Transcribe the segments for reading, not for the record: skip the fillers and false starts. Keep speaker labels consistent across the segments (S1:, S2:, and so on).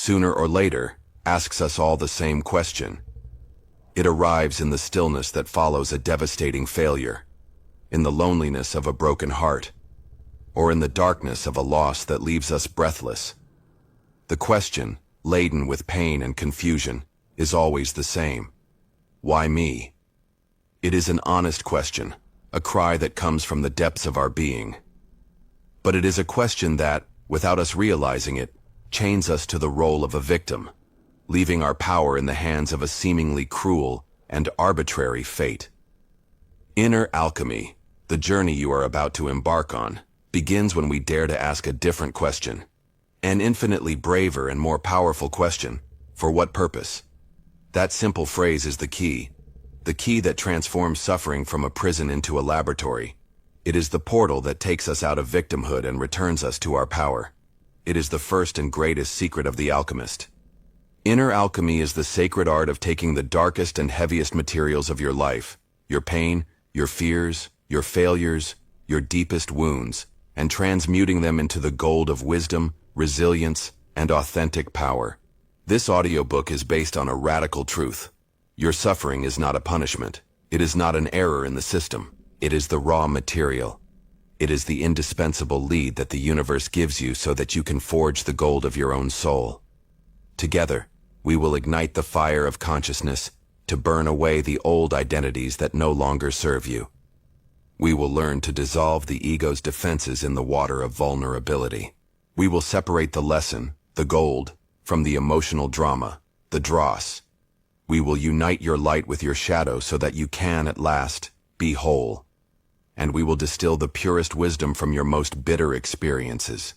S1: sooner or later, asks us all the same question. It arrives in the stillness that follows a devastating failure, in the loneliness of a broken heart, or in the darkness of a loss that leaves us breathless. The question, laden with pain and confusion, is always the same. Why me? It is an honest question, a cry that comes from the depths of our being. But it is a question that, without us realizing it, chains us to the role of a victim, leaving our power in the hands of a seemingly cruel and arbitrary fate. Inner alchemy, the journey you are about to embark on, begins when we dare to ask a different question. An infinitely braver and more powerful question. For what purpose? That simple phrase is the key that transforms suffering from a prison into a laboratory. It is the portal that takes us out of victimhood and returns us to our power. It is the first and greatest secret of the alchemist. Inner alchemy is the sacred art of taking the darkest and heaviest materials of your life, your pain, your fears, your failures, your deepest wounds, and transmuting them into the gold of wisdom, resilience, and authentic power. This audiobook is based on a radical truth. Your suffering is not a punishment. It is not an error in the system. It is the raw material. It is the indispensable lead that the universe gives you so that you can forge the gold of your own soul. Together, we will ignite the fire of consciousness to burn away the old identities that no longer serve you. We will learn to dissolve the ego's defenses in the water of vulnerability. We will separate the lesson, the gold, from the emotional drama, the dross. We will unite your light with your shadow so that you can, at last, be whole. And we will distill the purest wisdom from your most bitter experiences.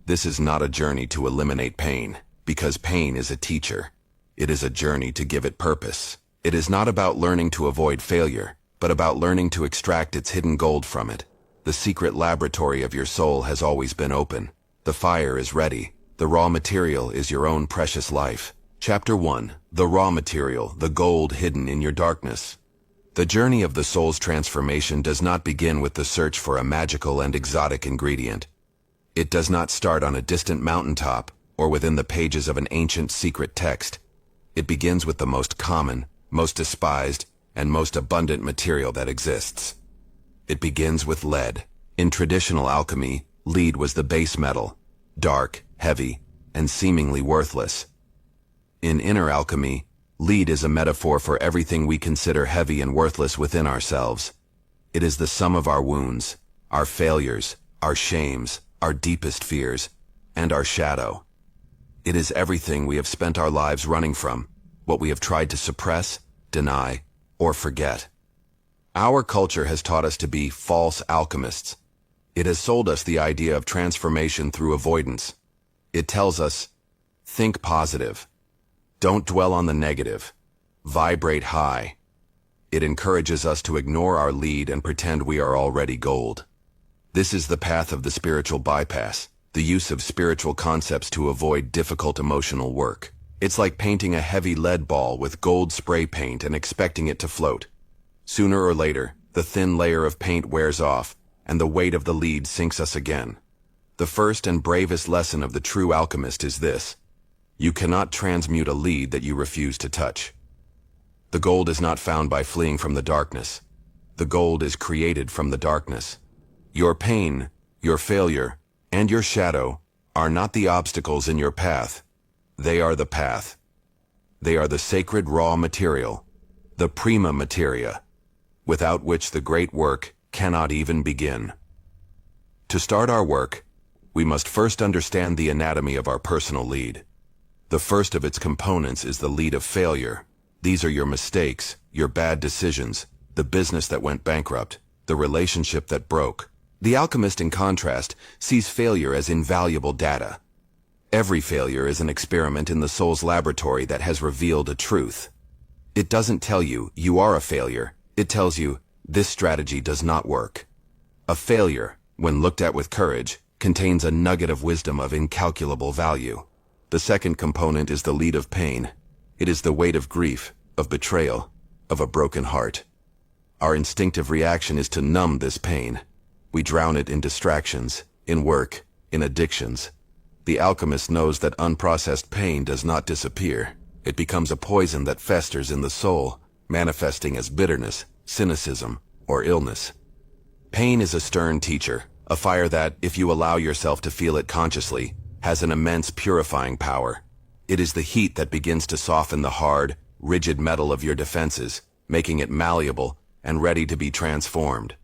S1: This is not a journey to eliminate pain, because pain is a teacher. It is a journey to give it purpose. It is not about learning to avoid failure, but about learning to extract its hidden gold from it. The secret laboratory of your soul has always been open. The fire is ready. The raw material is your own precious life. Chapter 1. The raw material, the gold hidden in your darkness. The journey of the soul's transformation does not begin with the search for a magical and exotic ingredient. It does not start on a distant mountaintop or within the pages of an ancient secret text. It begins with the most common, most despised, and most abundant material that exists. It begins with lead. In traditional alchemy, lead was the base metal, dark, heavy, and seemingly worthless. In inner alchemy, lead is a metaphor for everything we consider heavy and worthless within ourselves. It is the sum of our wounds, our failures, our shames, our deepest fears, and our shadow. It is everything we have spent our lives running from, what we have tried to suppress, deny, or forget. Our culture has taught us to be false alchemists. It has sold us the idea of transformation through avoidance. It tells us, think positive. Don't dwell on the negative. Vibrate high. It encourages us to ignore our lead and pretend we are already gold. This is the path of the spiritual bypass, the use of spiritual concepts to avoid difficult emotional work. It's like painting a heavy lead ball with gold spray paint and expecting it to float. Sooner or later, the thin layer of paint wears off, and the weight of the lead sinks us again. The first and bravest lesson of the true alchemist is this: you cannot transmute a lead that you refuse to touch. The gold is not found by fleeing from the darkness. The gold is created from the darkness. Your pain, your failure, and your shadow are not the obstacles in your path. They are the path. They are the sacred raw material, the prima materia, without which the great work cannot even begin. To start our work, we must first understand the anatomy of our personal lead. The first of its components is the lead of failure. These are your mistakes, your bad decisions, the business that went bankrupt, the relationship that broke. The alchemist, in contrast, sees failure as invaluable data. Every failure is an experiment in the soul's laboratory that has revealed a truth. It doesn't tell you, you are a failure. It tells you, this strategy does not work. A failure, when looked at with courage, contains a nugget of wisdom of incalculable value. The second component is the lead of pain. It is the weight of grief, of betrayal, of a broken heart. Our instinctive reaction is to numb this pain. We drown it in distractions, in work, in addictions. The alchemist knows that unprocessed pain does not disappear. It becomes a poison that festers in the soul, manifesting as bitterness, cynicism, or illness. Pain is a stern teacher, a fire that, if you allow yourself to feel it consciously, has an immense purifying power. It is the heat that begins to soften the hard, rigid metal of your defenses, making it malleable and ready to be transformed.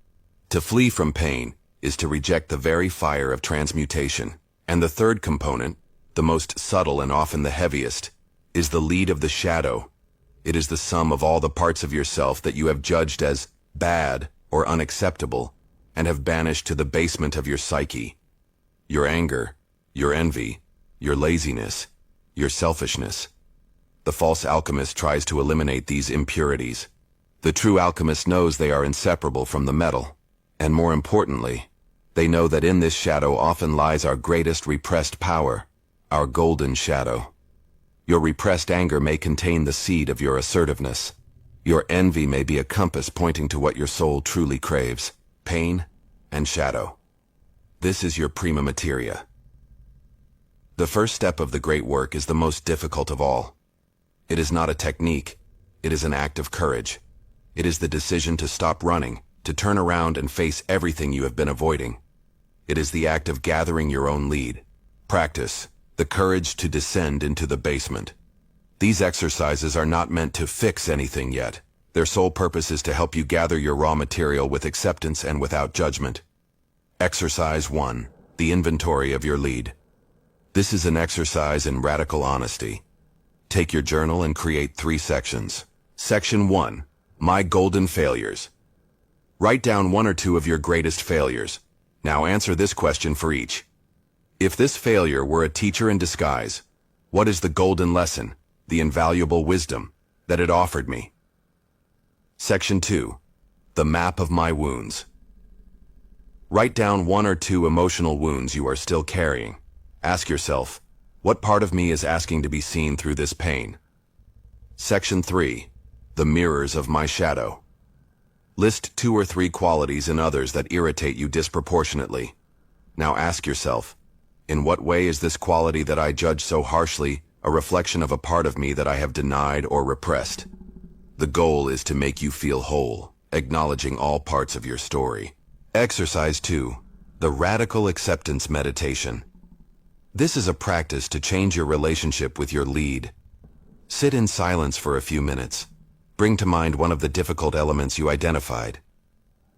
S1: To flee from pain is to reject the very fire of transmutation. And the third component, the most subtle and often the heaviest, is the lead of the shadow. It is the sum of all the parts of yourself that you have judged as bad or unacceptable and have banished to the basement of your psyche. Your anger, your envy, your laziness, your selfishness. The false alchemist tries to eliminate these impurities. The true alchemist knows they are inseparable from the metal, and more importantly, they know that in this shadow often lies our greatest repressed power, our golden shadow. Your repressed anger may contain the seed of your assertiveness. Your envy may be a compass pointing to what your soul truly craves, pain and shadow. This is your prima materia. The first step of the great work is the most difficult of all. It is not a technique, it is an act of courage. It is the decision to stop running, to turn around and face everything you have been avoiding. It is the act of gathering your own lead. Practice, the courage to descend into the basement. These exercises are not meant to fix anything yet. Their sole purpose is to help you gather your raw material with acceptance and without judgment. Exercise 1. The inventory of your lead. This is an exercise in radical honesty. Take your journal and create 3 sections. Section 1. My golden failures. Write down 1 or 2 of your greatest failures. Now answer this question for each. If this failure were a teacher in disguise, what is the golden lesson, the invaluable wisdom, that it offered me? Section 2. The map of my wounds. Write down 1 or 2 emotional wounds you are still carrying. Ask yourself, what part of me is asking to be seen through this pain? Section 3. The mirrors of my shadow. List 2 or 3 qualities in others that irritate you disproportionately. Now ask yourself, in what way is this quality that I judge so harshly a reflection of a part of me that I have denied or repressed? The goal is to make you feel whole, acknowledging all parts of your story. Exercise 2. The radical acceptance meditation. This is a practice to change your relationship with your lead. Sit in silence for a few minutes. Bring to mind one of the difficult elements you identified.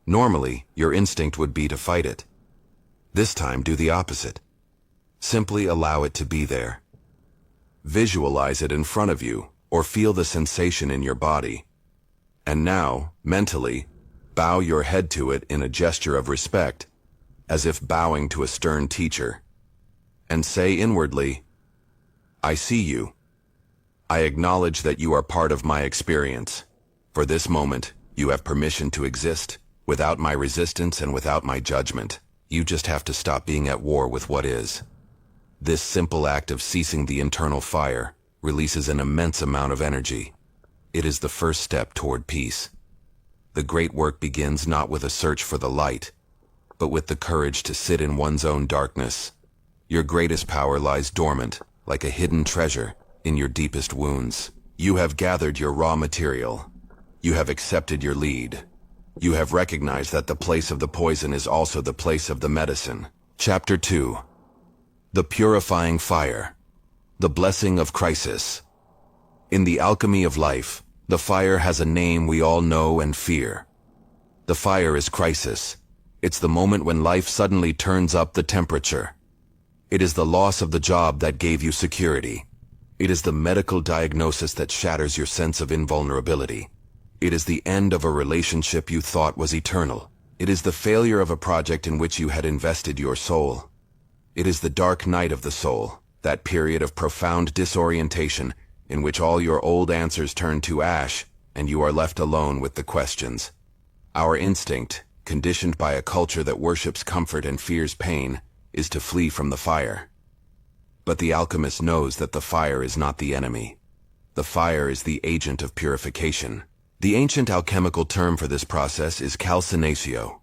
S1: Normally, your instinct would be to fight it. This time, do the opposite. Simply allow it to be there. Visualize it in front of you, or feel the sensation in your body. And now, mentally, bow your head to it in a gesture of respect, as if bowing to a stern teacher. And say inwardly, I see you. I acknowledge that you are part of my experience. For this moment, you have permission to exist, without my resistance and without my judgment. You just have to stop being at war with what is. This simple act of ceasing the internal fire releases an immense amount of energy. It is the first step toward peace. The great work begins not with a search for the light, but with the courage to sit in one's own darkness. Your greatest power lies dormant, like a hidden treasure, in your deepest wounds. You have gathered your raw material. You have accepted your lead. You have recognized that the place of the poison is also the place of the medicine. Chapter 2. The purifying fire. The blessing of crisis. In the alchemy of life, the fire has a name we all know and fear. The fire is crisis. It's the moment when life suddenly turns up the temperature. It is the loss of the job that gave you security. It is the medical diagnosis that shatters your sense of invulnerability. It is the end of a relationship you thought was eternal. It is the failure of a project in which you had invested your soul. It is the dark night of the soul, that period of profound disorientation in which all your old answers turn to ash and you are left alone with the questions. Our instinct, conditioned by a culture that worships comfort and fears pain, is to flee from the fire. But the alchemist knows that the fire is not the enemy. The fire is the agent of purification. The ancient alchemical term for this process is calcinatio.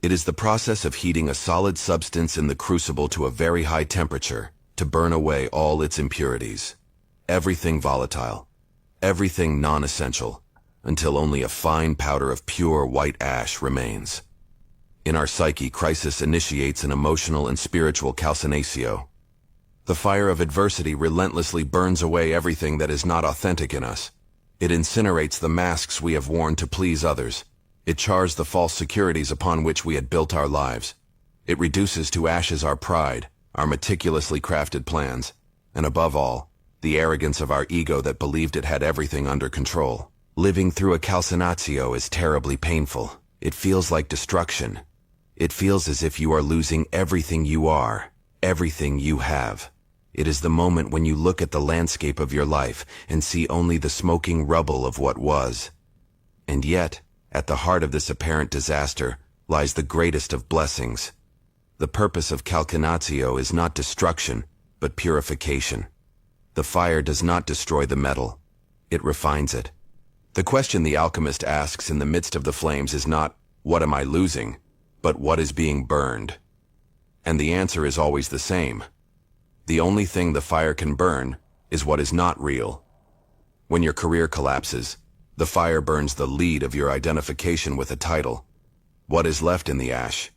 S1: It is the process of heating a solid substance in the crucible to a very high temperature, to burn away all its impurities, everything volatile, everything non-essential, until only a fine powder of pure white ash remains. In our psyche, crisis initiates an emotional and spiritual calcinatio. The fire of adversity relentlessly burns away everything that is not authentic in us. It incinerates the masks we have worn to please others. It chars the false securities upon which we had built our lives. It reduces to ashes our pride, our meticulously crafted plans, and above all, the arrogance of our ego that believed it had everything under control. Living through a calcinatio is terribly painful. It feels like destruction. It feels as if you are losing everything you are, everything you have. It is the moment when you look at the landscape of your life and see only the smoking rubble of what was. And yet, at the heart of this apparent disaster lies the greatest of blessings. The purpose of calcinatio is not destruction, but purification. The fire does not destroy the metal. It refines it. The question the alchemist asks in the midst of the flames is not, "What am I losing?" but "What is being burned?" And the answer is always the same. The only thing the fire can burn is what is not real. When your career collapses, the fire burns the lead of your identification with a title. What is left in the ash?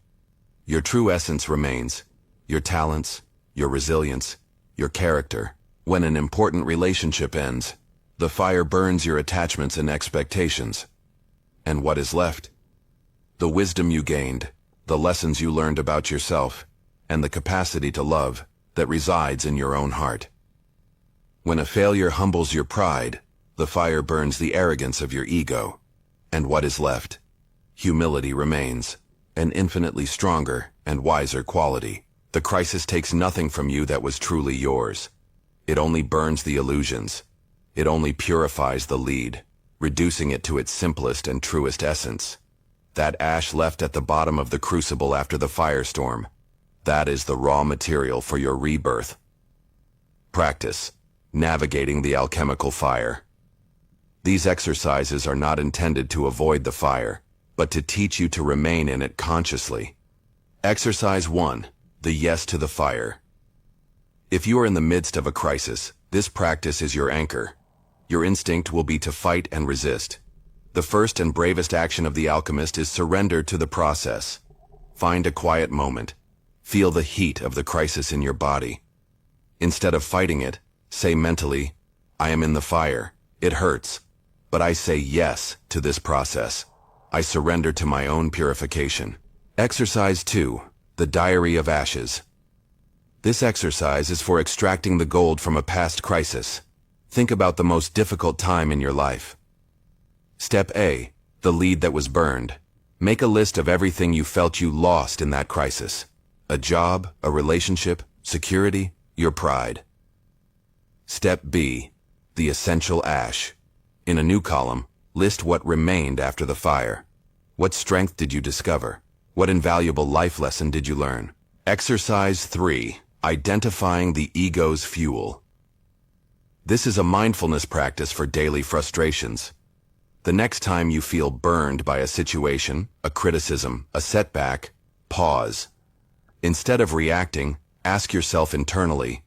S1: Your true essence remains, your talents, your resilience, your character. When an important relationship ends, the fire burns your attachments and expectations. And what is left? The wisdom you gained, the lessons you learned about yourself, and the capacity to love that resides in your own heart. When a failure humbles your pride, the fire burns the arrogance of your ego. And what is left? Humility remains, an infinitely stronger and wiser quality. The crisis takes nothing from you that was truly yours. It only burns the illusions. It only purifies the lead, reducing it to its simplest and truest essence. That ash left at the bottom of the crucible after the firestorm, that is the raw material for your rebirth. Practice, navigating the alchemical fire. These exercises are not intended to avoid the fire, but to teach you to remain in it consciously. Exercise 1. The yes to the fire. If you are in the midst of a crisis, this practice is your anchor. Your instinct will be to fight and resist. The first and bravest action of the alchemist is surrender to the process. Find a quiet moment. Feel the heat of the crisis in your body. Instead of fighting it, say mentally, "I am in the fire. It hurts. But I say yes to this process. I surrender to my own purification." Exercise 2. The Diary of Ashes. This exercise is for extracting the gold from a past crisis. Think about the most difficult time in your life. Step A. The lead that was burned. Make a list of everything you felt you lost in that crisis. A job, a relationship, security, your pride. Step B. The essential ash. In a new column, list what remained after the fire. What strength did you discover? What invaluable life lesson did you learn? Exercise 3. Identifying the ego's fuel. This is a mindfulness practice for daily frustrations. The next time you feel burned by a situation, a criticism, a setback, pause. Instead of reacting, ask yourself internally,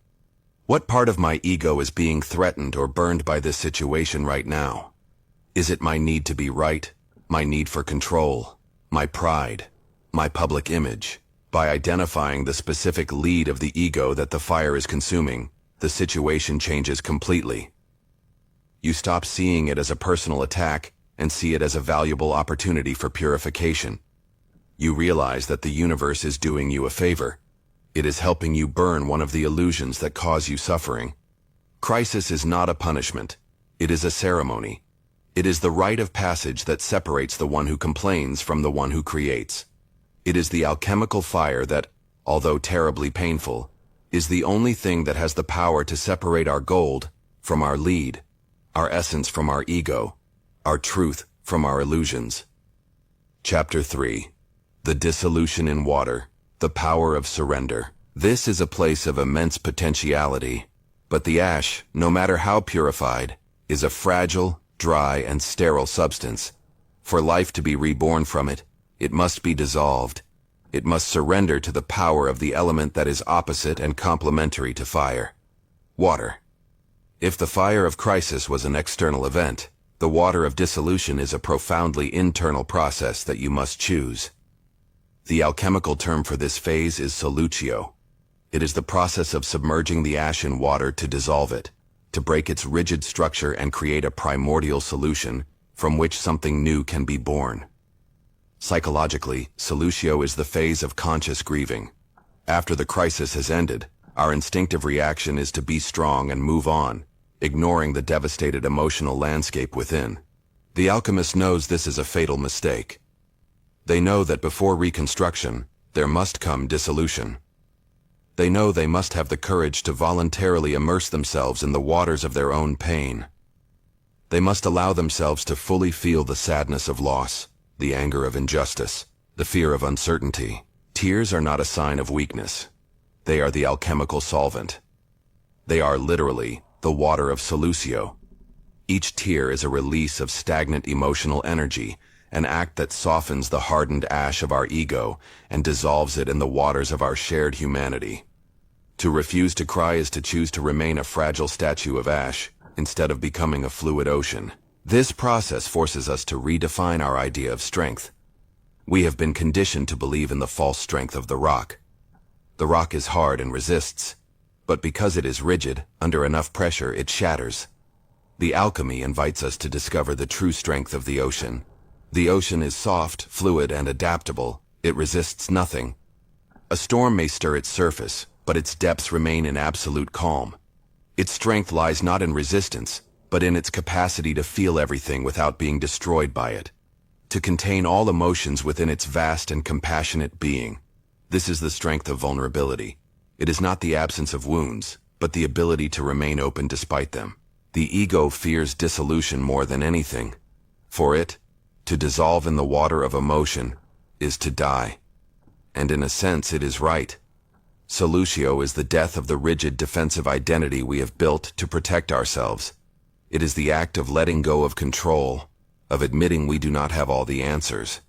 S1: what part of my ego is being threatened or burned by this situation right now? Is it my need to be right, my need for control, my pride, my public image? By identifying the specific lead of the ego that the fire is consuming, the situation changes completely. You stop seeing it as a personal attack and see it as a valuable opportunity for purification. You realize that the universe is doing you a favor. It is helping you burn one of the illusions that cause you suffering. Crisis is not a punishment. It is a ceremony. It is the rite of passage that separates the one who complains from the one who creates. It is the alchemical fire that, although terribly painful, is the only thing that has the power to separate our gold from our lead, our essence from our ego, our truth from our illusions. Chapter 3. The Dissolution in Water, the Power of Surrender. This is a place of immense potentiality, but the ash, no matter how purified, is a fragile, dry, and sterile substance. For life to be reborn from it, it must be dissolved. It must surrender to the power of the element that is opposite and complementary to fire: water. If the fire of crisis was an external event, the water of dissolution is a profoundly internal process that you must choose. The alchemical term for this phase is solutio. It is the process of submerging the ash in water to dissolve it, to break its rigid structure and create a primordial solution from which something new can be born. Psychologically, solutio is the phase of conscious grieving. After the crisis has ended, our instinctive reaction is to be strong and move on, ignoring the devastated emotional landscape within. The alchemist knows this is a fatal mistake. They know that before reconstruction, there must come dissolution. They know they must have the courage to voluntarily immerse themselves in the waters of their own pain. They must allow themselves to fully feel the sadness of loss, the anger of injustice, the fear of uncertainty. Tears are not a sign of weakness. They are the alchemical solvent. They are literally the water of solutio. Each tear is a release of stagnant emotional energy, an act that softens the hardened ash of our ego and dissolves it in the waters of our shared humanity. To refuse to cry is to choose to remain a fragile statue of ash, instead of becoming a fluid ocean. This process forces us to redefine our idea of strength. We have been conditioned to believe in the false strength of the rock. The rock is hard and resists, but because it is rigid, under enough pressure it shatters. The alchemy invites us to discover the true strength of the ocean. The ocean is soft, fluid, and adaptable. It resists nothing. A storm may stir its surface, but its depths remain in absolute calm. Its strength lies not in resistance, but in its capacity to feel everything without being destroyed by it, to contain all emotions within its vast and compassionate being. This is the strength of vulnerability. It is not the absence of wounds, but the ability to remain open despite them. The ego fears dissolution more than anything. For it, to dissolve in the water of emotion is to die. And in a sense it is right. Solutio is the death of the rigid defensive identity we have built to protect ourselves. It is the act of letting go of control, of admitting we do not have all the answers,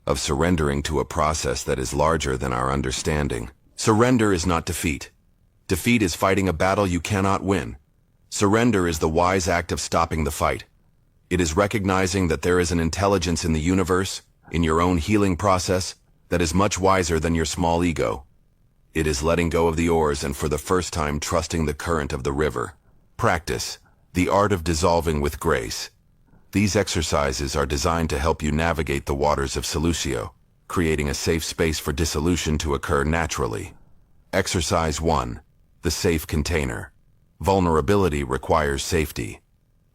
S1: of surrendering to a process that is larger than our understanding. Surrender is not defeat. Defeat is fighting a battle you cannot win. Surrender is the wise act of stopping the fight. It is recognizing that there is an intelligence in the universe, in your own healing process, that is much wiser than your small ego. It is letting go of the oars and for the first time trusting the current of the river. Practice, the art of dissolving with grace. These exercises are designed to help you navigate the waters of solutio, creating a safe space for dissolution to occur naturally. Exercise 1. The safe container. Vulnerability requires safety.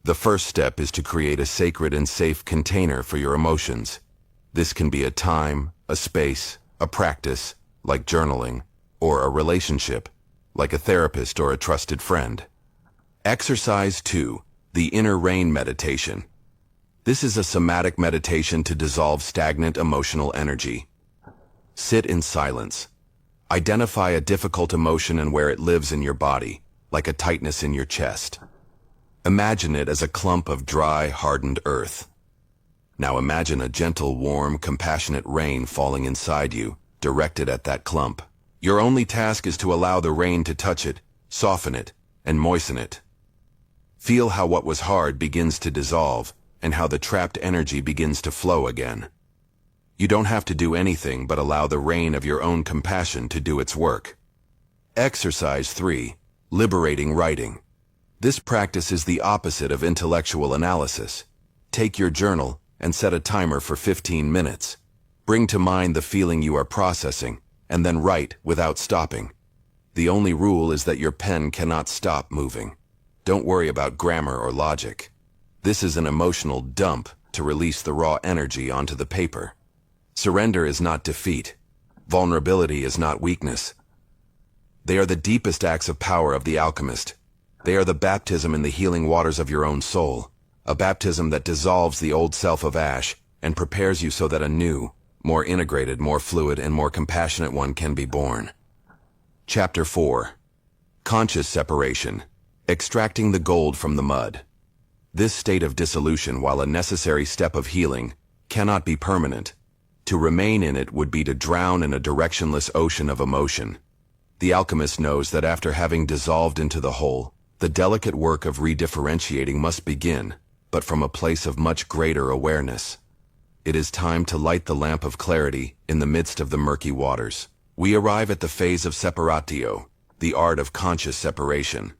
S1: The first step is to create a sacred and safe container for your emotions. This can be a time, a space, a practice, like journaling, or a relationship, like a therapist or a trusted friend. Exercise 2. The inner rain meditation. This is a somatic meditation to dissolve stagnant emotional energy. Sit in silence. Identify a difficult emotion and where it lives in your body, like a tightness in your chest. Imagine it as a clump of dry, hardened earth. Now imagine a gentle, warm, compassionate rain falling inside you, directed at that clump. Your only task is to allow the rain to touch it, soften it, and moisten it. Feel how what was hard begins to dissolve, and how the trapped energy begins to flow again. You don't have to do anything but allow the rain of your own compassion to do its work. Exercise 3. Liberating writing. This practice is the opposite of intellectual analysis. Take your journal and set a timer for 15 minutes. Bring to mind the feeling you are processing, and then write without stopping. The only rule is that your pen cannot stop moving. Don't worry about grammar or logic. This is an emotional dump to release the raw energy onto the paper. Surrender is not defeat. Vulnerability is not weakness. They are the deepest acts of power of the alchemist. They are the baptism in the healing waters of your own soul, a baptism that dissolves the old self of ash and prepares you so that a new, more integrated, more fluid, and more compassionate one can be born. Chapter 4. Conscious separation. Extracting the gold from the mud. This state of dissolution, while a necessary step of healing, cannot be permanent. To remain in it would be to drown in a directionless ocean of emotion. The alchemist knows that after having dissolved into the whole, the delicate work of redifferentiating must begin, but from a place of much greater awareness. It is time to light the lamp of clarity in the midst of the murky waters. We arrive at the phase of separatio, the art of conscious separation.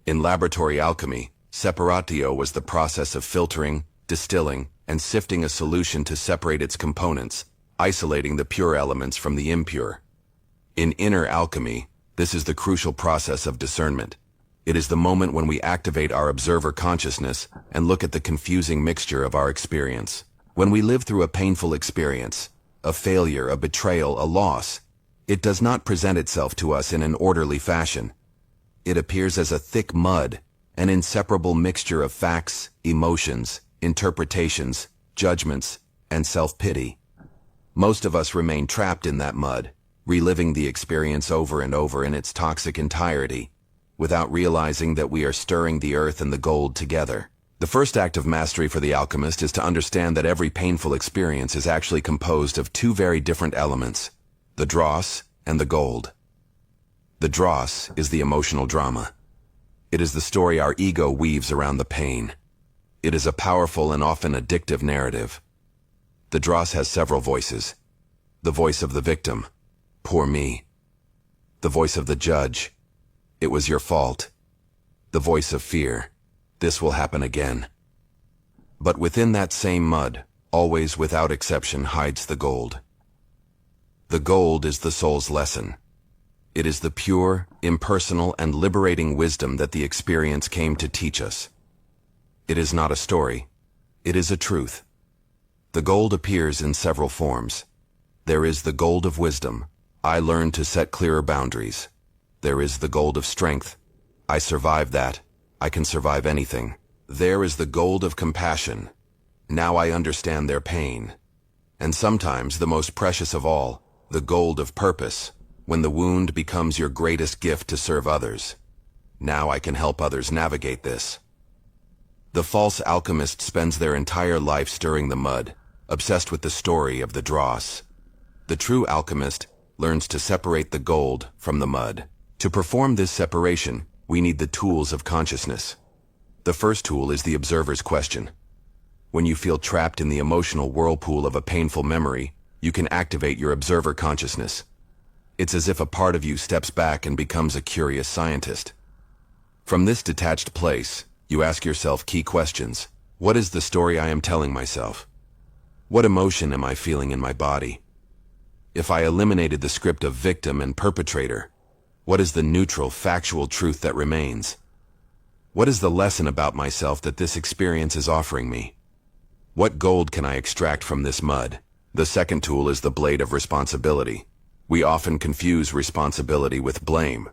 S1: In laboratory alchemy, separatio was the process of filtering, distilling, and sifting a solution to separate its components, isolating the pure elements from the impure. In inner alchemy, this is the crucial process of discernment. It is the moment when we activate our observer consciousness and look at the confusing mixture of our experience. When we live through a painful experience, a failure, a betrayal, a loss, it does not present itself to us in an orderly fashion. It appears as a thick mud, an inseparable mixture of facts, emotions, interpretations, judgments, and self-pity. Most of us remain trapped in that mud, reliving the experience over and over in its toxic entirety, without realizing that we are stirring the earth and the gold together. The first act of mastery for the alchemist is to understand that every painful experience is actually composed of two very different elements, the dross and the gold. The dross is the emotional drama. It is the story our ego weaves around the pain. It is a powerful and often addictive narrative. The dross has several voices. The voice of the victim, poor me. The voice of the judge, it was your fault. The voice of fear, this will happen again. But within that same mud, always without exception, hides the gold. The gold is the soul's lesson. It is the pure, impersonal, and liberating wisdom that the experience came to teach us. It is not a story. It is a truth. The gold appears in several forms. There is the gold of wisdom. I learned to set clearer boundaries. There is the gold of strength. I survived that. I can survive anything. There is the gold of compassion. Now I understand their pain. And sometimes, the most precious of all, the gold of purpose, when the wound becomes your greatest gift to serve others. Now I can help others navigate this. The false alchemist spends their entire life stirring the mud, obsessed with the story of the dross. The true alchemist learns to separate the gold from the mud. To perform this separation, we need the tools of consciousness. The first tool is the observer's question. When you feel trapped in the emotional whirlpool of a painful memory, you can activate your observer consciousness. It's as if a part of you steps back and becomes a curious scientist. From this detached place, you ask yourself key questions. What is the story I am telling myself? What emotion am I feeling in my body? If I eliminated the script of victim and perpetrator, what is the neutral, factual truth that remains? What is the lesson about myself that this experience is offering me? What gold can I extract from this mud? The second tool is the blade of responsibility. We often confuse responsibility with blame.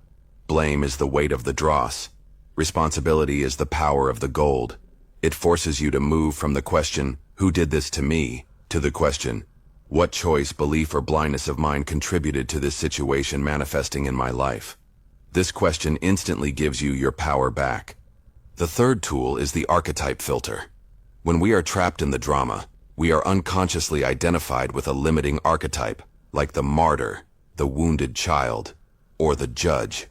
S1: Blame is the weight of the dross. Responsibility is the power of the gold. It forces you to move from the question, who did this to me, to the question, what choice, belief, or blindness of mine contributed to this situation manifesting in my life? This question instantly gives you your power back. The third tool is the archetype filter. When we are trapped in the drama, we are unconsciously identified with a limiting archetype, like the martyr, the wounded child, or the judge.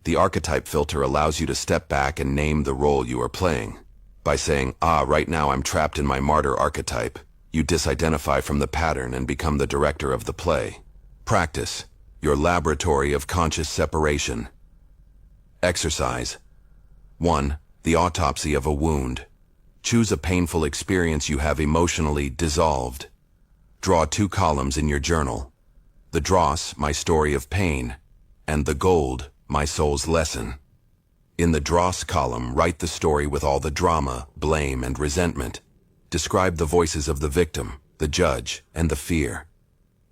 S1: The archetype filter allows you to step back and name the role you are playing. By saying, right now I'm trapped in my martyr archetype, you disidentify from the pattern and become the director of the play. Practice, your laboratory of conscious separation. Exercise. 1. The autopsy of a wound. Choose a painful experience you have emotionally dissolved. Draw 2 columns in your journal. The dross, my story of pain, and the gold, my soul's lesson. In the dross column, write the story with all the drama, blame, and resentment. Describe the voices of the victim, the judge, and the fear.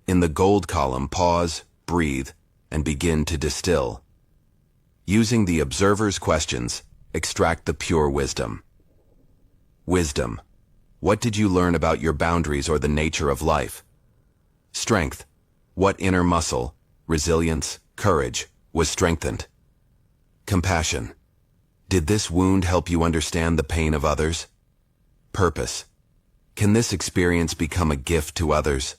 S1: In the gold column, pause, breathe, and begin to distill. Using the observer's questions, extract the pure wisdom. Wisdom. What did you learn about your boundaries or the nature of life? Strength. What inner muscle, resilience, courage, was strengthened? Compassion. Did this wound help you understand the pain of others? Purpose. Can this experience become a gift to others?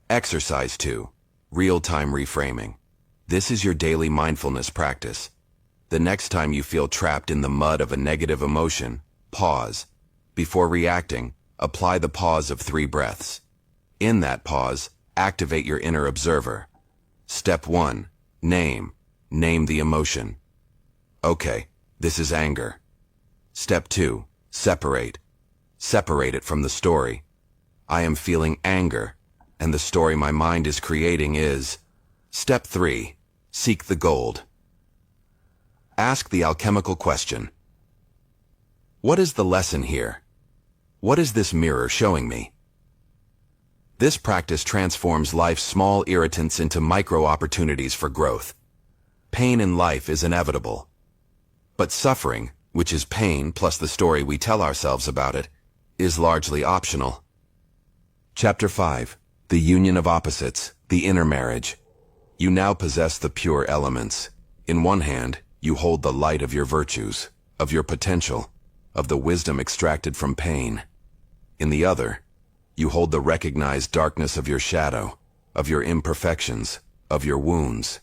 S1: Exercise 2. Real-time reframing. This is your daily mindfulness practice. The next time you feel trapped in the mud of a negative emotion, pause. Before reacting, apply the pause of 3 breaths. In that pause, activate your inner observer. Step 1. Name. Name the emotion. Okay, this is anger. Step 2. Separate. Separate it from the story. I am feeling anger, and the story my mind is creating is... Step 3. Seek the gold. Ask the alchemical question. What is the lesson here? What is this mirror showing me? This practice transforms life's small irritants into micro-opportunities for growth. Pain in life is inevitable. But suffering, which is pain plus the story we tell ourselves about it, is largely optional. Chapter 5. The Union of Opposites, the Inner Marriage. You now possess the pure elements. In one hand, you hold the light of your virtues, of your potential, of the wisdom extracted from pain. In the other, you hold the recognized darkness of your shadow, of your imperfections, of your wounds.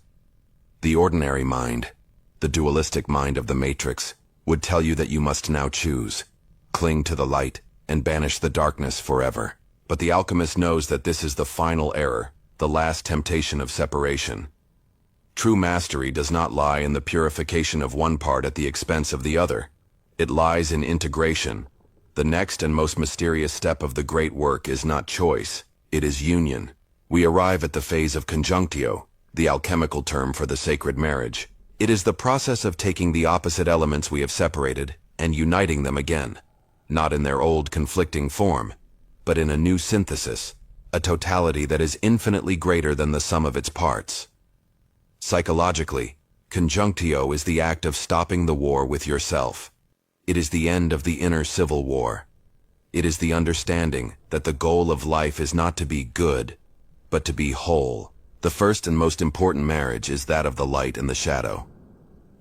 S1: The ordinary mind, the dualistic mind of the Matrix, would tell you that you must now choose, cling to the light, and banish the darkness forever. But the alchemist knows that this is the final error, the last temptation of separation. True mastery does not lie in the purification of one part at the expense of the other. It lies in integration. The next and most mysterious step of the great work is not choice, it is union. We arrive at the phase of conjunctio, the alchemical term for the sacred marriage. It is the process of taking the opposite elements we have separated and uniting them again, not in their old conflicting form, but in a new synthesis, a totality that is infinitely greater than the sum of its parts. Psychologically, conjunctio is the act of stopping the war with yourself. It is the end of the inner civil war. It is the understanding that the goal of life is not to be good, but to be whole. The first and most important marriage is that of the light and the shadow.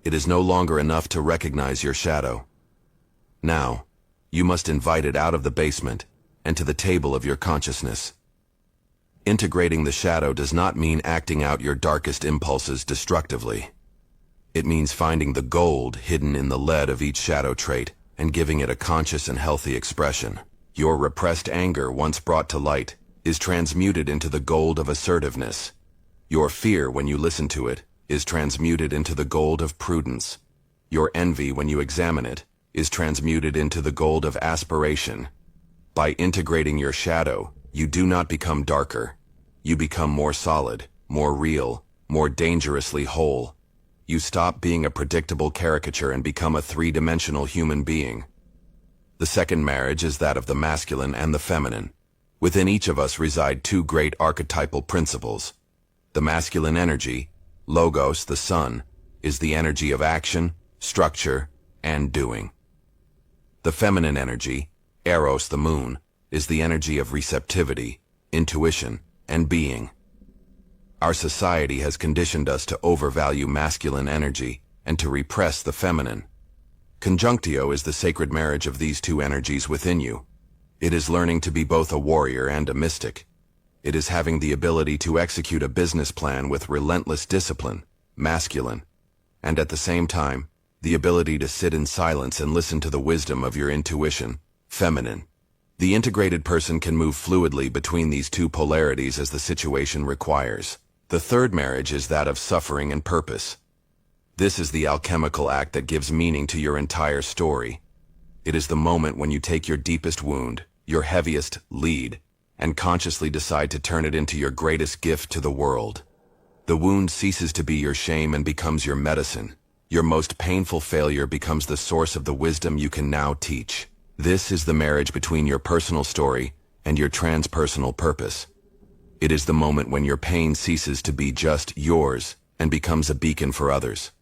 S1: It is no longer enough to recognize your shadow. Now, you must invite it out of the basement and to the table of your consciousness. Integrating the shadow does not mean acting out your darkest impulses destructively. It means finding the gold hidden in the lead of each shadow trait and giving it a conscious and healthy expression. Your repressed anger, once brought to light, is transmuted into the gold of assertiveness. Your fear, when you listen to it, is transmuted into the gold of prudence. Your envy, when you examine it, is transmuted into the gold of aspiration. By integrating your shadow, you do not become darker. You become more solid, more real, more dangerously whole. You stop being a predictable caricature and become a three-dimensional human being. The second marriage is that of the masculine and the feminine. Within each of us reside 2 great archetypal principles. The masculine energy, Logos, the sun, is the energy of action, structure, and doing. The feminine energy, Eros, the moon, is the energy of receptivity, intuition, and being. Our society has conditioned us to overvalue masculine energy and to repress the feminine. Conjunctio is the sacred marriage of these 2 energies within you. It is learning to be both a warrior and a mystic. It is having the ability to execute a business plan with relentless discipline, masculine, and at the same time, the ability to sit in silence and listen to the wisdom of your intuition, feminine. The integrated person can move fluidly between these 2 polarities as the situation requires. The third marriage is that of suffering and purpose. This is the alchemical act that gives meaning to your entire story. It is the moment when you take your deepest wound, your heaviest lead, and consciously decide to turn it into your greatest gift to the world. The wound ceases to be your shame and becomes your medicine. Your most painful failure becomes the source of the wisdom you can now teach. This is the marriage between your personal story and your transpersonal purpose. It is the moment when your pain ceases to be just yours and becomes a beacon for others.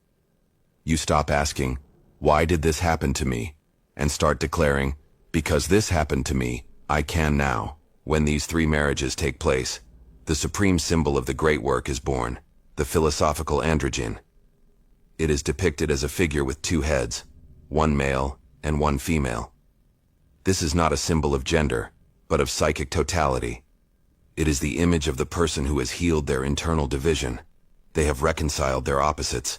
S1: You stop asking, "Why did this happen to me?" and start declaring, "Because this happened to me, I can now." When these 3 marriages take place, the supreme symbol of the great work is born, the philosophical androgyne. It is depicted as a figure with 2 heads, one male and one female. This is not a symbol of gender, but of psychic totality. It is the image of the person who has healed their internal division. They have reconciled their opposites.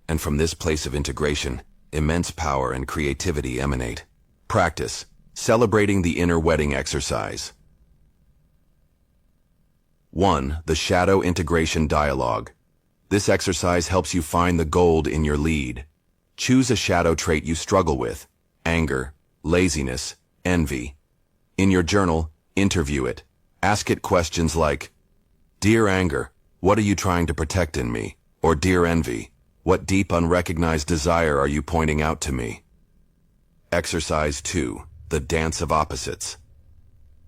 S1: And from this place of integration, immense power and creativity emanate. Practice. Celebrating the inner wedding exercise. 1. The Shadow Integration Dialogue. This exercise helps you find the gold in your lead. Choose a shadow trait you struggle with: anger, laziness, envy. In your journal, interview it. Ask it questions like, "Dear anger, what are you trying to protect in me?" Or, "Dear envy, what deep unrecognized desire are you pointing out to me?" Exercise 2. The Dance of Opposites.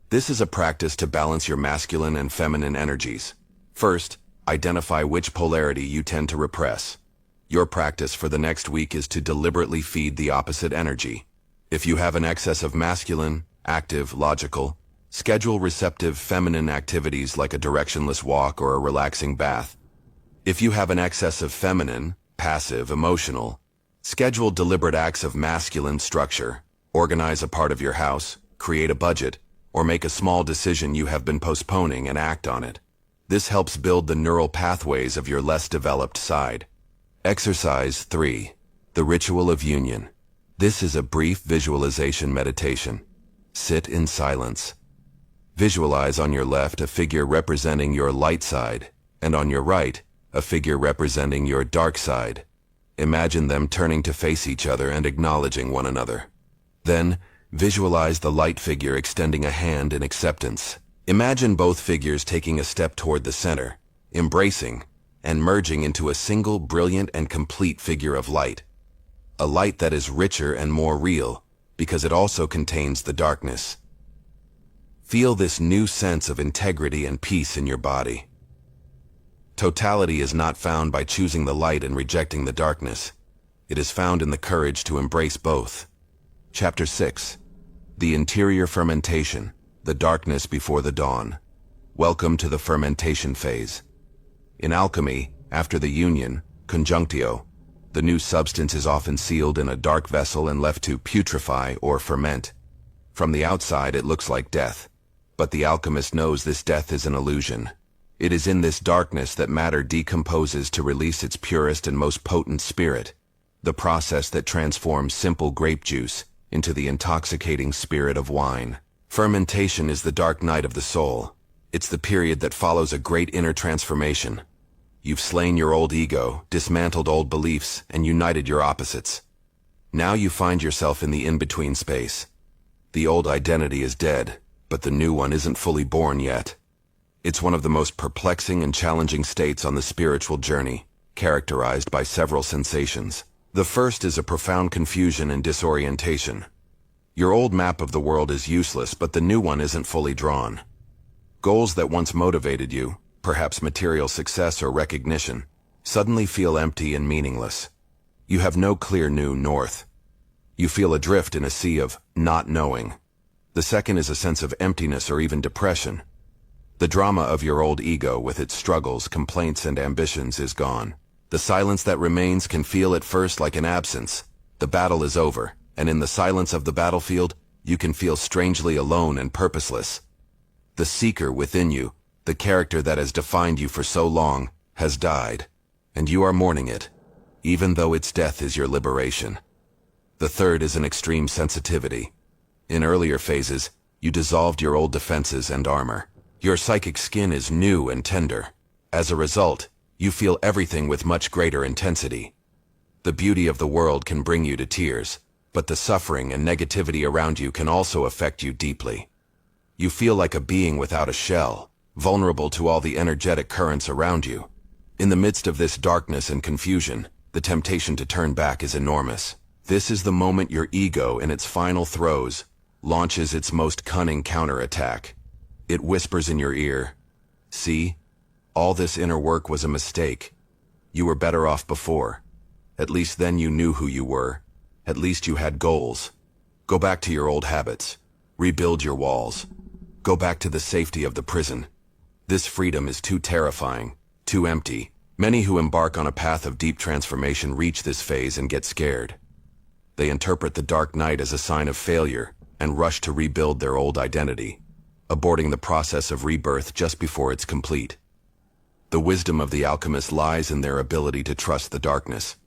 S1: This is a practice to balance your masculine and feminine energies. First, identify which polarity you tend to repress. Your practice for the next week is to deliberately feed the opposite energy. If you have an excess of masculine, active, logical, schedule receptive feminine activities like a directionless walk or a relaxing bath. If you have an excess of feminine, passive, emotional, schedule deliberate acts of masculine structure. Organize a part of your house, create a budget, or make a small decision you have been postponing and act on it. This helps build the neural pathways of your less developed side. Exercise 3. The Ritual of Union. This is a brief visualization meditation. Sit in silence. Visualize on your left a figure representing your light side, and on your right, a figure representing your dark side. Imagine them turning to face each other and acknowledging one another. Then, visualize the light figure extending a hand in acceptance. Imagine both figures taking a step toward the center, embracing, and merging into a single brilliant and complete figure of light. A light that is richer and more real, because it also contains the darkness. Feel this new sense of integrity and peace in your body. Totality is not found by choosing the light and rejecting the darkness. It is found in the courage to embrace both. Chapter 6. The Interior Fermentation, the Darkness Before the Dawn. Welcome to the fermentation phase. In alchemy, after the union, conjunctio, the new substance is often sealed in a dark vessel and left to putrefy or ferment. From the outside it looks like death, but the alchemist knows this death is an illusion. It is in this darkness that matter decomposes to release its purest and most potent spirit, the process that transforms simple grape juice into the intoxicating spirit of wine. Fermentation is the dark night of the soul. It's the period that follows a great inner transformation. You've slain your old ego, dismantled old beliefs, and united your opposites. Now you find yourself in the in-between space. The old identity is dead, but the new one isn't fully born yet. It's one of the most perplexing and challenging states on the spiritual journey, characterized by several sensations. The first is a profound confusion and disorientation. Your old map of the world is useless, but the new one isn't fully drawn. Goals that once motivated you, perhaps material success or recognition, suddenly feel empty and meaningless. You have no clear new north. You feel adrift in a sea of not knowing. The second is a sense of emptiness or even depression. The drama of your old ego with its struggles, complaints, and ambitions is gone. The silence that remains can feel at first like an absence. The battle is over, and in the silence of the battlefield, you can feel strangely alone and purposeless. The seeker within you, the character that has defined you for so long, has died, and you are mourning it, even though its death is your liberation. The third is an extreme sensitivity. In earlier phases, you dissolved your old defenses and armor. Your psychic skin is new and tender. As a result, you feel everything with much greater intensity. The beauty of the world can bring you to tears, but the suffering and negativity around you can also affect you deeply. You feel like a being without a shell, vulnerable to all the energetic currents around you. In the midst of this darkness and confusion, the temptation to turn back is enormous. This is the moment your ego, in its final throes, launches its most cunning counterattack. It whispers in your ear, "See? All this inner work was a mistake. You were better off before. At least then you knew who you were. At least you had goals. Go back to your old habits. Rebuild your walls. Go back to the safety of the prison. This freedom is too terrifying, too empty." Many who embark on a path of deep transformation reach this phase and get scared. They interpret the dark night as a sign of failure and rush to rebuild their old identity. aborting the process of rebirth just before it's complete. The wisdom of the alchemist lies in their ability to trust the darkness.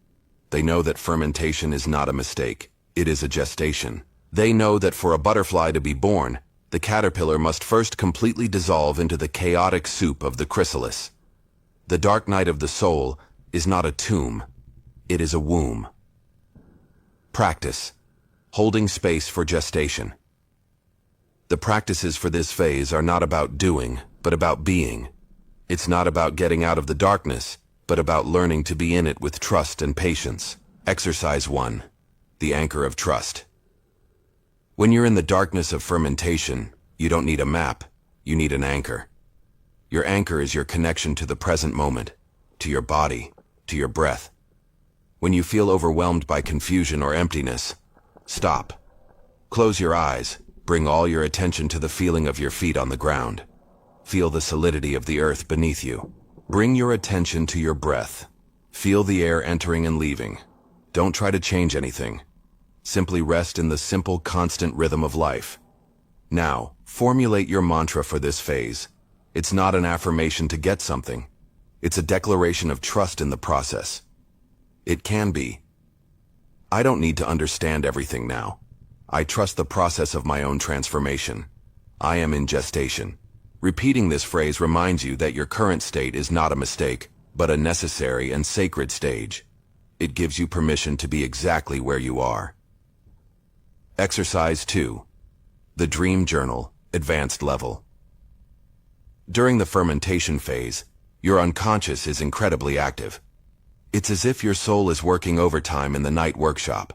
S1: They know that fermentation is not a mistake, it is a gestation. They know that for a butterfly to be born, the caterpillar must first completely dissolve into the chaotic soup of the chrysalis. The dark night of the soul is not a tomb, it is a womb. Practice. Holding space for gestation. The practices for this phase are not about doing, but about being. It's not about getting out of the darkness, but about learning to be in it with trust and patience. Exercise 1. The anchor of trust. When you're in the darkness of fermentation, you don't need a map, you need an anchor. Your anchor is your connection to the present moment, to your body, to your breath. When you feel overwhelmed by confusion or emptiness, stop. Close your eyes, bring all your attention to the feeling of your feet on the ground. Feel the solidity of the earth beneath you. Bring your attention to your breath. Feel the air entering and leaving. Don't try to change anything. Simply rest in the simple, constant rhythm of life. Now, formulate your mantra for this phase. It's not an affirmation to get something. It's a declaration of trust in the process. It can be, I don't need to understand everything now. I trust the process of my own transformation. I am in gestation. Repeating this phrase reminds you that your current state is not a mistake, but a necessary and sacred stage. It gives you permission to be exactly where you are. Exercise 2. The Dream Journal, Advanced Level. During the fermentation phase, your unconscious is incredibly active. It's as if your soul is working overtime in the night workshop.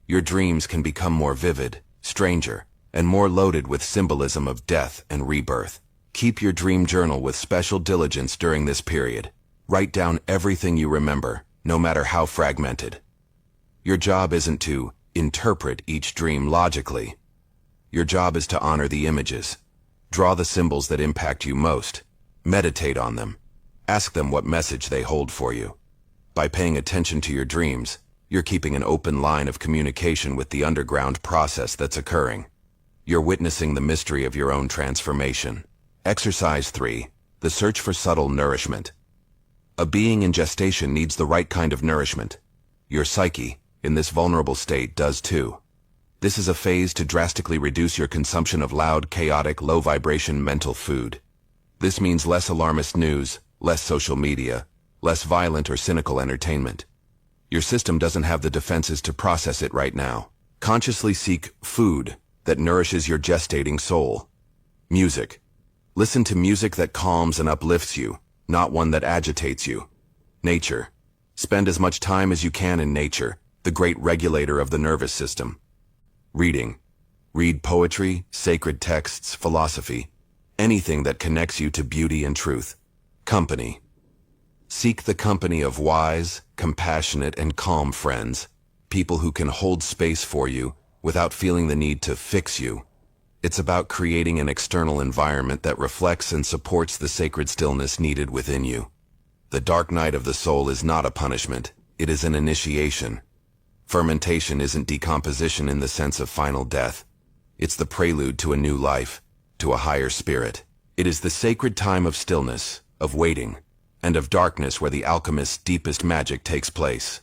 S1: Your dreams can become more vivid, stranger, and more loaded with symbolism of death and rebirth. Keep your dream journal with special diligence during this period. Write down everything you remember, no matter how fragmented. Your job isn't to interpret each dream logically. Your job is to honor the images. Draw the symbols that impact you most. Meditate on them. Ask them what message they hold for you. By paying attention to your dreams, you're keeping an open line of communication with the underground process that's occurring. You're witnessing the mystery of your own transformation. Exercise 3. The Search for Subtle Nourishment. A being in gestation needs the right kind of nourishment. Your psyche, in this vulnerable state, does too. This is a phase to drastically reduce your consumption of loud, chaotic, low-vibration mental food. This means less alarmist news, less social media, less violent or cynical entertainment. Your system doesn't have the defenses to process it right now. Consciously seek food that nourishes your gestating soul. Music. Listen to music that calms and uplifts you, not one that agitates you. Nature. Spend as much time as you can in nature, the great regulator of the nervous system. Reading. Read poetry, sacred texts, philosophy, anything that connects you to beauty and truth. Company. Seek the company of wise, compassionate, and calm friends, people who can hold space for you without feeling the need to fix you. It's about creating an external environment that reflects and supports the sacred stillness needed within you. The dark night of the soul is not a punishment, it is an initiation. Fermentation isn't decomposition in the sense of final death. It's the prelude to a new life, to a higher spirit. It is the sacred time of stillness, of waiting, and of darkness where the alchemist's deepest magic takes place.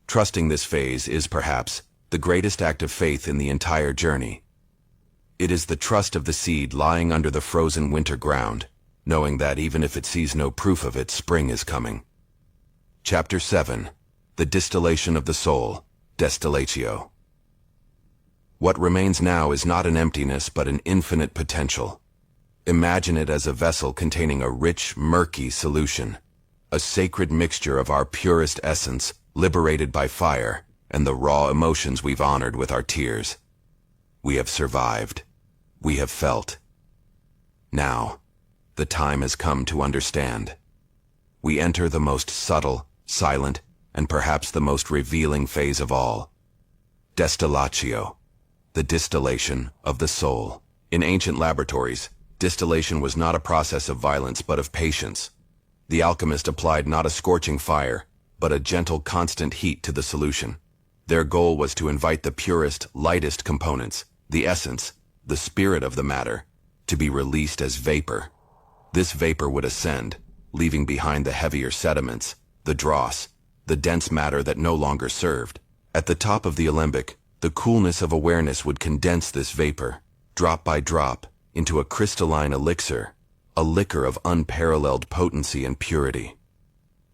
S1: Trusting this phase is, perhaps, the greatest act of faith in the entire journey. It is the trust of the seed lying under the frozen winter ground, knowing that even if it sees no proof of it, spring is coming. Chapter 7. The Distillation of the Soul, Destillatio. What remains now is not an emptiness but an infinite potential. Imagine it as a vessel containing a rich, murky solution, a sacred mixture of our purest essence, liberated by fire, and the raw emotions we've honored with our tears. We have survived. We have felt. Now, the time has come to understand. We enter the most subtle, silent, and perhaps the most revealing phase of all. Destillatio, the distillation of the soul. In ancient laboratories, distillation was not a process of violence but of patience. The alchemist applied not a scorching fire, but a gentle, constant heat to the solution. Their goal was to invite the purest, lightest components, the essence, the spirit of the matter, to be released as vapor. This vapor would ascend, leaving behind the heavier sediments, the dross, the dense matter that no longer served. At the top of the alembic, the coolness of awareness would condense this vapor, drop by drop, into a crystalline elixir, a liquor of unparalleled potency and purity.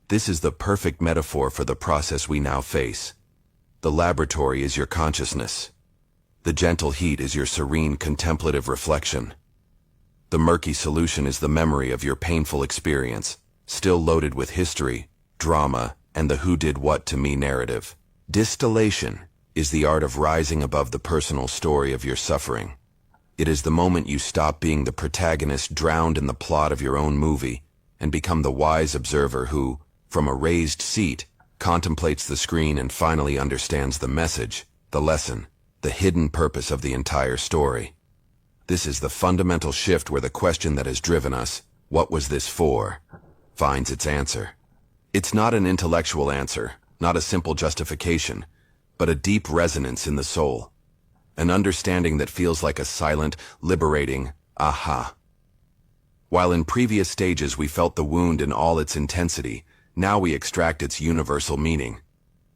S1: This is the perfect metaphor for the process we now face. The laboratory is your consciousness. The gentle heat is your serene contemplative reflection. The murky solution is the memory of your painful experience, still loaded with history, drama, and the who did what to me narrative. Distillation is the art of rising above the personal story of your suffering. It is the moment you stop being the protagonist drowned in the plot of your own movie and become the wise observer who, from a raised seat, contemplates the screen and finally understands the message, the lesson, the hidden purpose of the entire story. This is the fundamental shift where the question that has driven us, "What was this for?" finds its answer. It's not an intellectual answer, not a simple justification, but a deep resonance in the soul. An understanding that feels like a silent, liberating aha. While in previous stages we felt the wound in all its intensity, now we extract its universal meaning.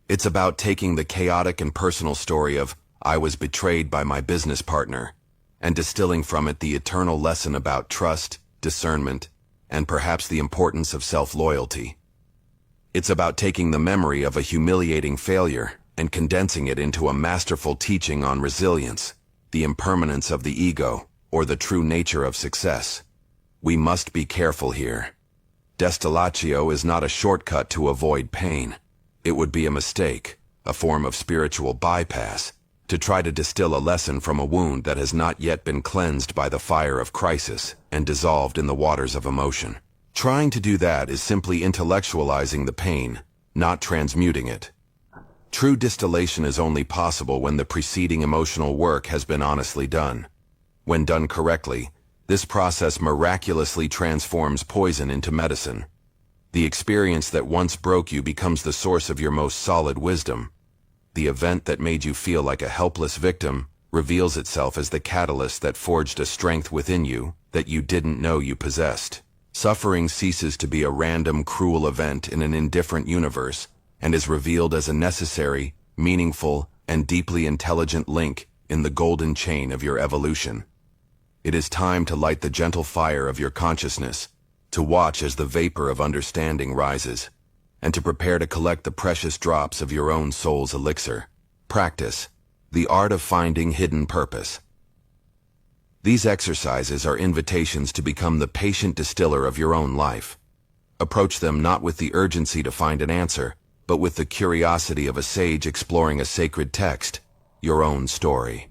S1: It's about taking the chaotic and personal story of "I was betrayed by my business partner" and distilling from it the eternal lesson about trust, discernment, and perhaps the importance of self-loyalty. It's about taking the memory of a humiliating failure and condensing it into a masterful teaching on resilience, the impermanence of the ego, or the true nature of success. We must be careful here. Destillatio is not a shortcut to avoid pain. It would be a mistake, a form of spiritual bypass, to try to distill a lesson from a wound that has not yet been cleansed by the fire of crisis and dissolved in the waters of emotion. Trying to do that is simply intellectualizing the pain, not transmuting it. True distillation is only possible when the preceding emotional work has been honestly done. When done correctly, this process miraculously transforms poison into medicine. The experience that once broke you becomes the source of your most solid wisdom. The event that made you feel like a helpless victim reveals itself as the catalyst that forged a strength within you that you didn't know you possessed. Suffering ceases to be a random, cruel event in an indifferent universe and is revealed as a necessary, meaningful, and deeply intelligent link in the golden chain of your evolution. It is time to light the gentle fire of your consciousness, to watch as the vapor of understanding rises, and to prepare to collect the precious drops of your own soul's elixir. Practice, the art of finding hidden purpose. These exercises are invitations to become the patient distiller of your own life. Approach them not with the urgency to find an answer, but with the curiosity of a sage exploring a sacred text, your own story.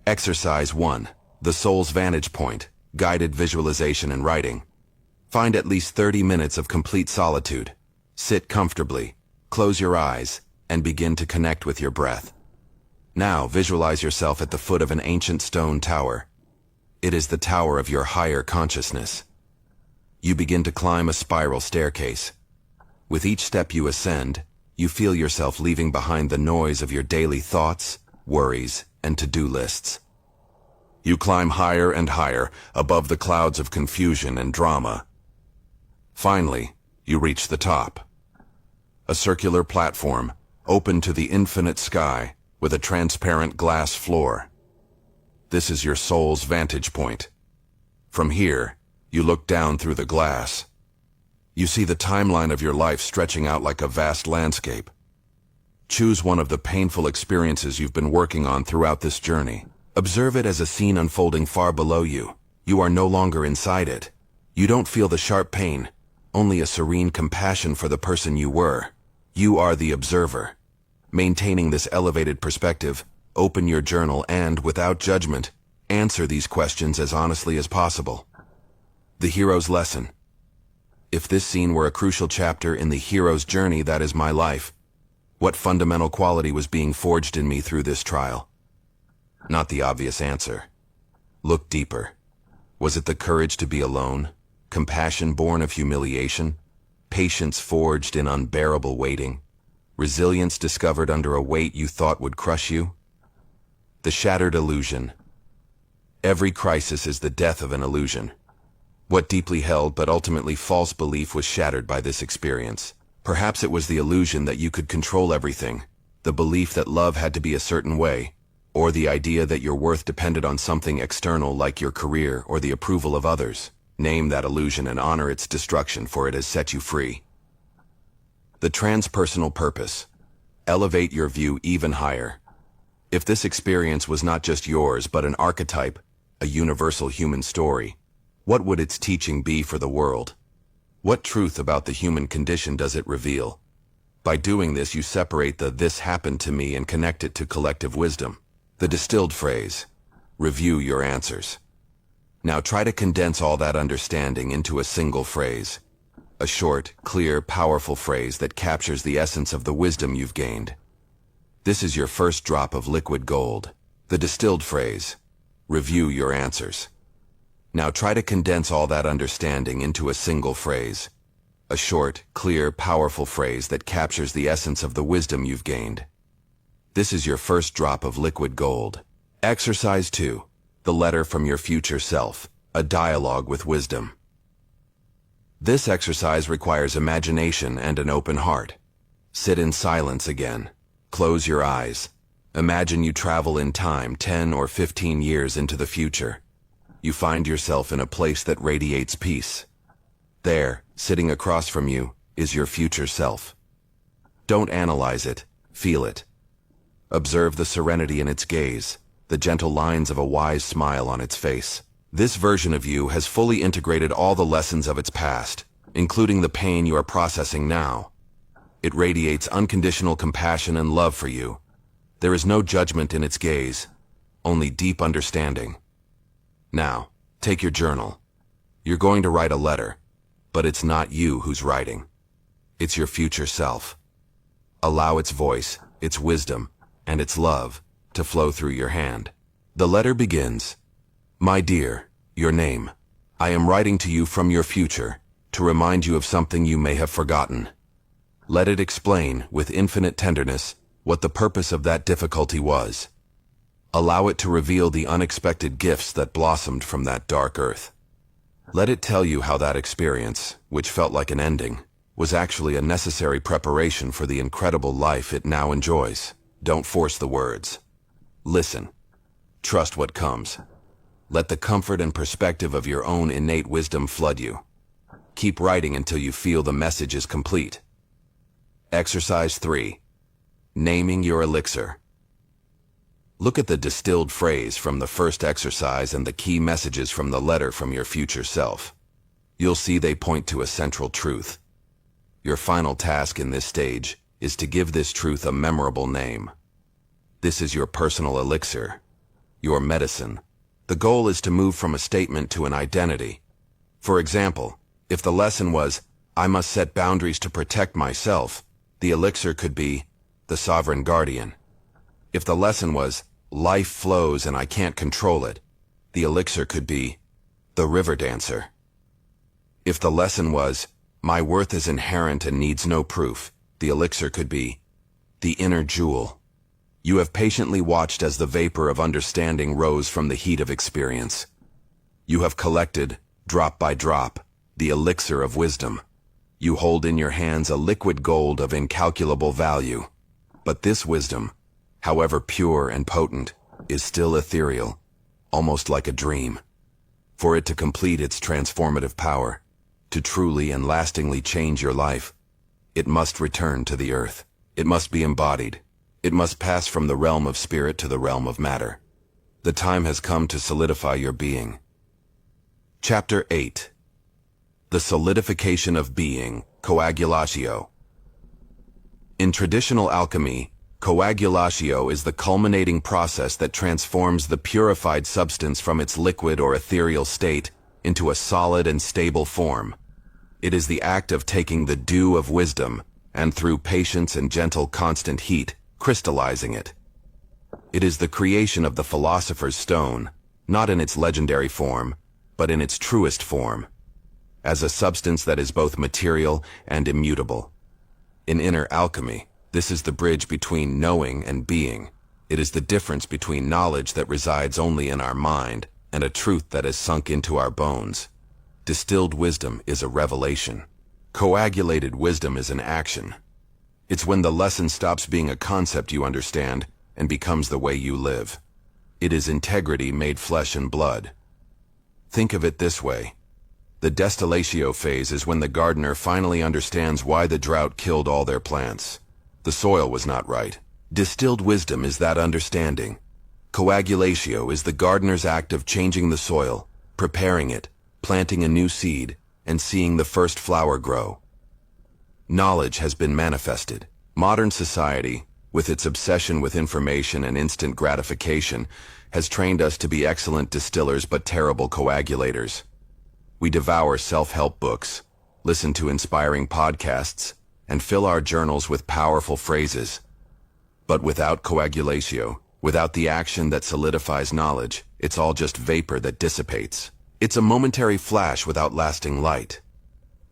S1: Exercise 1. The Soul's Vantage Point, Guided Visualization and Writing. Find at least 30 minutes of complete solitude. Sit comfortably, close your eyes, and begin to connect with your breath. Now visualize yourself at the foot of an ancient stone tower. It is the tower of your higher consciousness. You begin to climb a spiral staircase. With each step you ascend, you feel yourself leaving behind the noise of your daily thoughts, worries, and to-do lists. You climb higher and higher above the clouds of confusion and drama. Finally, you reach the top. A circular platform, open to the infinite sky, with a transparent glass floor. This is your soul's vantage point. From here, you look down through the glass. You see the timeline of your life stretching out like a vast landscape. Choose one of the painful experiences you've been working on throughout this journey. Observe it as a scene unfolding far below you. You are no longer inside it. You don't feel the sharp pain, only a serene compassion for the person you were. You are the observer. Maintaining this elevated perspective, open your journal and, without judgment, answer these questions as honestly as possible. The hero's lesson. If this scene were a crucial chapter in the hero's journey that is my life, what fundamental quality was being forged in me through this trial? Not the obvious answer. Look deeper. Was it the courage to be alone, compassion born of humiliation, patience forged in unbearable waiting, resilience discovered under a weight you thought would crush you? The shattered illusion. Every crisis is the death of an illusion. What deeply held but ultimately false belief was shattered by this experience? Perhaps it was the illusion that you could control everything, the belief that love had to be a certain way, or the idea that your worth depended on something external like your career or the approval of others. Name that illusion and honor its destruction, for it has set you free. The transpersonal purpose. Elevate your view even higher. If this experience was not just yours but an archetype, a universal human story, what would its teaching be for the world? What truth about the human condition does it reveal? By doing this, you separate the "this happened to me" and connect it to collective wisdom. The distilled phrase. Review your answers. Now try to condense all that understanding into a single phrase. A short, clear, powerful phrase that captures the essence of the wisdom you've gained. This is your first drop of liquid gold. The distilled phrase. Review your answers. Now try to condense all that understanding into a single phrase. A short, clear, powerful phrase that captures the essence of the wisdom you've gained. This is your first drop of liquid gold. Exercise 2. The letter from your future self. A dialogue with wisdom. This exercise requires imagination and an open heart. Sit in silence again. Close your eyes. Imagine you travel in time 10 or 15 years into the future. You find yourself in a place that radiates peace. There, sitting across from you, is your future self. Don't analyze it, feel it. Observe the serenity in its gaze, the gentle lines of a wise smile on its face. This version of you has fully integrated all the lessons of its past, including the pain you are processing now. It radiates unconditional compassion and love for you. There is no judgment in its gaze, only deep understanding. Now, take your journal. You're going to write a letter, but it's not you who's writing. It's your future self. Allow its voice, its wisdom, and its love to flow through your hand. The letter begins, "My dear," your name. "I am writing to you from your future to remind you of something you may have forgotten." Let it explain, with infinite tenderness, what the purpose of that difficulty was. Allow it to reveal the unexpected gifts that blossomed from that dark earth. Let it tell you how that experience, which felt like an ending, was actually a necessary preparation for the incredible life it now enjoys. Don't force the words. Listen. Trust what comes. Let the comfort and perspective of your own innate wisdom flood you. Keep writing until you feel the message is complete. Exercise 3. Naming your elixir. Look at the distilled phrase from the first exercise and the key messages from the letter from your future self. You'll see they point to a central truth. Your final task in this stage is to give this truth a memorable name. This is your personal elixir, your medicine. The goal is to move from a statement to an identity. For example, if the lesson was, "I must set boundaries to protect myself," the elixir could be, "The Sovereign Guardian." If the lesson was, "Life flows and I can't control it," the elixir could be, "The River Dancer." If the lesson was, "My worth is inherent and needs no proof," the elixir could be, "The Inner Jewel." You have patiently watched as the vapor of understanding rose from the heat of experience. You have collected, drop by drop, the elixir of wisdom. You hold in your hands a liquid gold of incalculable value. But this wisdom, however pure and potent, is still ethereal, almost like a dream. For it to complete its transformative power, to truly and lastingly change your life, it must return to the earth. It must be embodied. It must pass from the realm of spirit to the realm of matter. The time has come to solidify your being. Chapter 8. The solidification of being, coagulatio. In traditional alchemy, coagulatio is the culminating process that transforms the purified substance from its liquid or ethereal state into a solid and stable form. It is the act of taking the dew of wisdom and, through patience and gentle constant heat, crystallizing it. It is the creation of the philosopher's stone, not in its legendary form, but in its truest form, as a substance that is both material and immutable. In inner alchemy, this is the bridge between knowing and being. It is the difference between knowledge that resides only in our mind and a truth that has sunk into our bones. Distilled wisdom is a revelation. Coagulated wisdom is an action. It's when the lesson stops being a concept you understand and becomes the way you live. It is integrity made flesh and blood. Think of it this way. The destillatio phase is when the gardener finally understands why the drought killed all their plants. The soil was not right. Distilled wisdom is that understanding. Coagulatio is the gardener's act of changing the soil, preparing it, planting a new seed, and seeing the first flower grow. Knowledge has been manifested. Modern society, with its obsession with information and instant gratification, has trained us to be excellent distillers but terrible coagulators. We devour self-help books, listen to inspiring podcasts, and fill our journals with powerful phrases. But without coagulatio, without the action that solidifies knowledge, it's all just vapor that dissipates. It's a momentary flash without lasting light.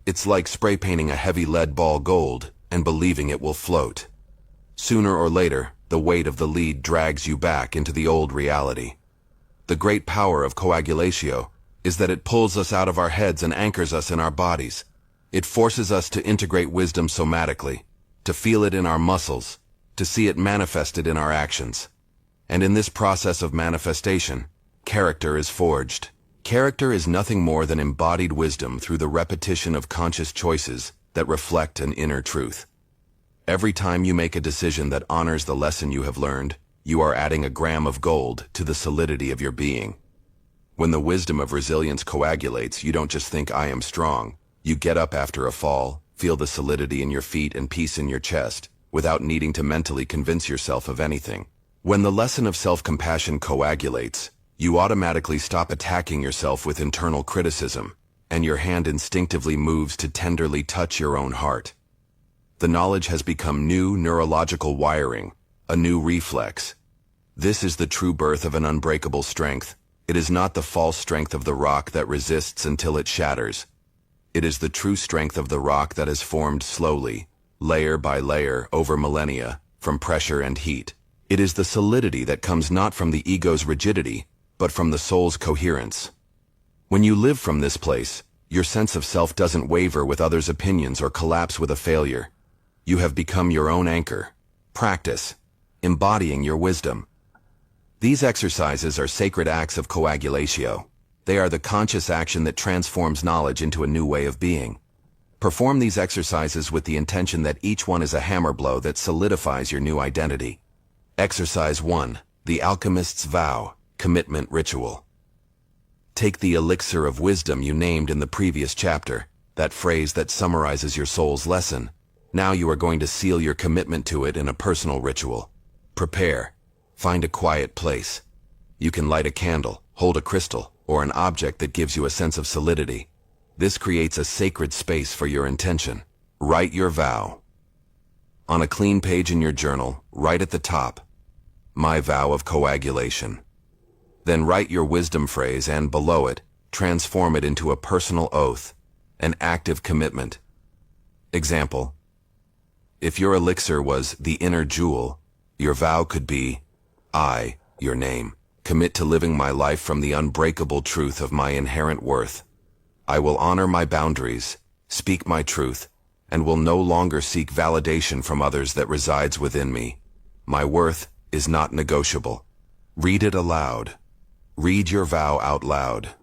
S1: It's like spray painting a heavy lead ball gold and believing it will float. Sooner or later, the weight of the lead drags you back into the old reality. The great power of coagulatio is that it pulls us out of our heads and anchors us in our bodies. It forces us to integrate wisdom somatically, to feel it in our muscles, to see it manifested in our actions. And in this process of manifestation, character is forged. Character is nothing more than embodied wisdom through the repetition of conscious choices that reflect an inner truth. Every time you make a decision that honors the lesson you have learned, you are adding a gram of gold to the solidity of your being. When the wisdom of resilience coagulates, you don't just think, I am strong. You get up after a fall, feel the solidity in your feet and peace in your chest, without needing to mentally convince yourself of anything. When the lesson of self-compassion coagulates, you automatically stop attacking yourself with internal criticism, and your hand instinctively moves to tenderly touch your own heart. The knowledge has become new neurological wiring, a new reflex. This is the true birth of an unbreakable strength. It is not the false strength of the rock that resists until it shatters. It is the true strength of the rock that has formed slowly, layer by layer, over millennia, from pressure and heat. It is the solidity that comes not from the ego's rigidity, but from the soul's coherence. When you live from this place, your sense of self doesn't waver with others' opinions or collapse with a failure. You have become your own anchor. Practice, embodying your wisdom. These exercises are sacred acts of coagulatio. They are the conscious action that transforms knowledge into a new way of being. Perform these exercises with the intention that each one is a hammer blow that solidifies your new identity. Exercise 1. The Alchemist's Vow, Commitment Ritual. Take the elixir of wisdom you named in the previous chapter, that phrase that summarizes your soul's lesson. Now you are going to seal your commitment to it in a personal ritual. Prepare. Find a quiet place. You can light a candle, hold a crystal, or an object that gives you a sense of solidity. This creates a sacred space for your intention. Write your vow. On a clean page in your journal, write at the top, My vow of coagulation. Then write your wisdom phrase and, below it, transform it into a personal oath, an active commitment. Example: if your elixir was the inner jewel, your vow could be, I, your name, commit to living my life from the unbreakable truth of my inherent worth. I will honor my boundaries, speak my truth, and will no longer seek validation from others that resides within me. My worth is not negotiable. Read it aloud. Read your vow out loud.